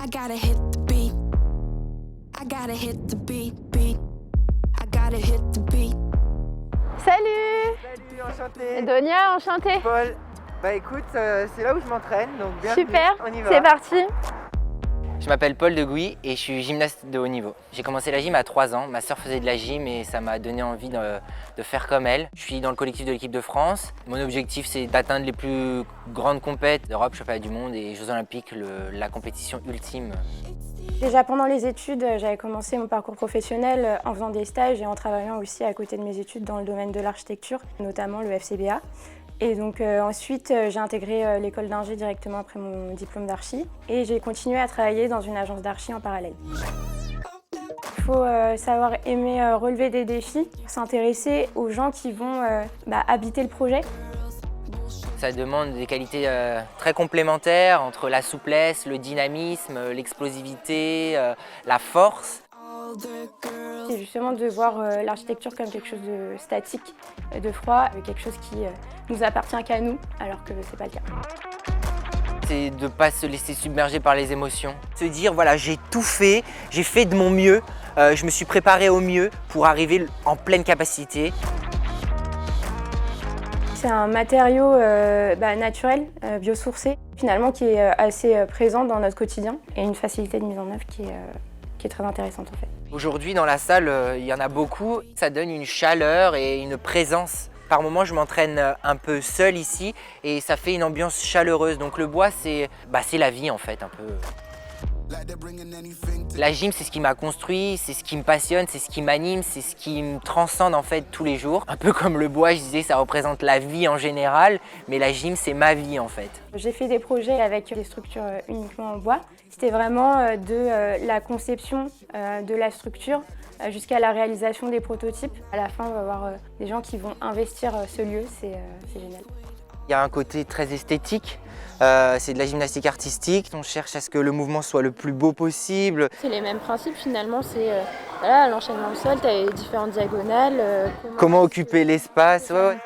I gotta hit the beat. I gotta hit the beat, beat. I gotta hit the beat. Salut! Salut, enchanté. Donia, enchantée. Paul. Bah écoute, c'est là où je m'entraîne, donc bienvenue. Super, On y va. c'est parti. Je m'appelle Paul de Gouy et je suis gymnaste de haut niveau. J'ai commencé la gym à 3 ans, ma sœur faisait de la gym et ça m'a donné envie de faire comme elle. Je suis dans le collectif de l'équipe de France. Mon objectif c'est d'atteindre les plus grandes compètes d'Europe, championnat du monde et Jeux olympiques, la compétition ultime. Déjà pendant les études, j'avais commencé mon parcours professionnel en faisant des stages et en travaillant aussi à côté de mes études dans le domaine de l'architecture, notamment le FCBA. Et donc ensuite, j'ai intégré l'école d'ingé directement après mon diplôme d'archi et j'ai continué à travailler dans une agence d'archi en parallèle. Il faut savoir aimer relever des défis, s'intéresser aux gens qui vont habiter le projet. Ça demande des qualités très complémentaires entre la souplesse, le dynamisme, l'explosivité, la force. C'est justement de voir l'architecture comme quelque chose de statique, de froid, quelque chose qui nous appartient qu'à nous, alors que c'est pas le cas. C'est de ne pas se laisser submerger par les émotions. Se dire voilà, j'ai tout fait, j'ai fait de mon mieux, je me suis préparé au mieux pour arriver en pleine capacité. C'est un matériau naturel, biosourcé, finalement qui est assez présent dans notre quotidien et une facilité de mise en œuvre qui est très intéressante en fait. Aujourd'hui dans la salle, il y en a beaucoup, ça donne une chaleur et une présence. Par moments, je m'entraîne un peu seul ici et ça fait une ambiance chaleureuse. Donc le bois, c'est la vie en fait un peu. La gym, c'est ce qui m'a construit, c'est ce qui me passionne, c'est ce qui m'anime, c'est ce qui me transcende en fait tous les jours. Un peu comme le bois, je disais, ça représente la vie en général, mais la gym, c'est ma vie en fait. J'ai fait des projets avec des structures uniquement en bois. C'était vraiment de la conception de la structure jusqu'à la réalisation des prototypes. À la fin, on va avoir des gens qui vont investir ce lieu, c'est génial. Il y a un côté très esthétique, c'est de la gymnastique artistique. On cherche à ce que le mouvement soit le plus beau possible. C'est les mêmes principes finalement, c'est l'enchaînement au sol, tu as les différentes diagonales. Comment occuper l'espace. Ouais.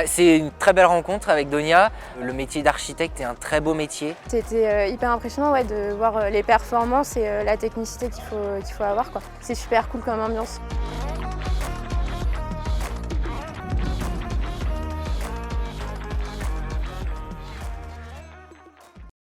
C'est une très belle rencontre avec Donia. Le métier d'architecte est un très beau métier. C'était hyper impressionnant de voir les performances et la technicité qu'il faut avoir. C'est super cool comme ambiance.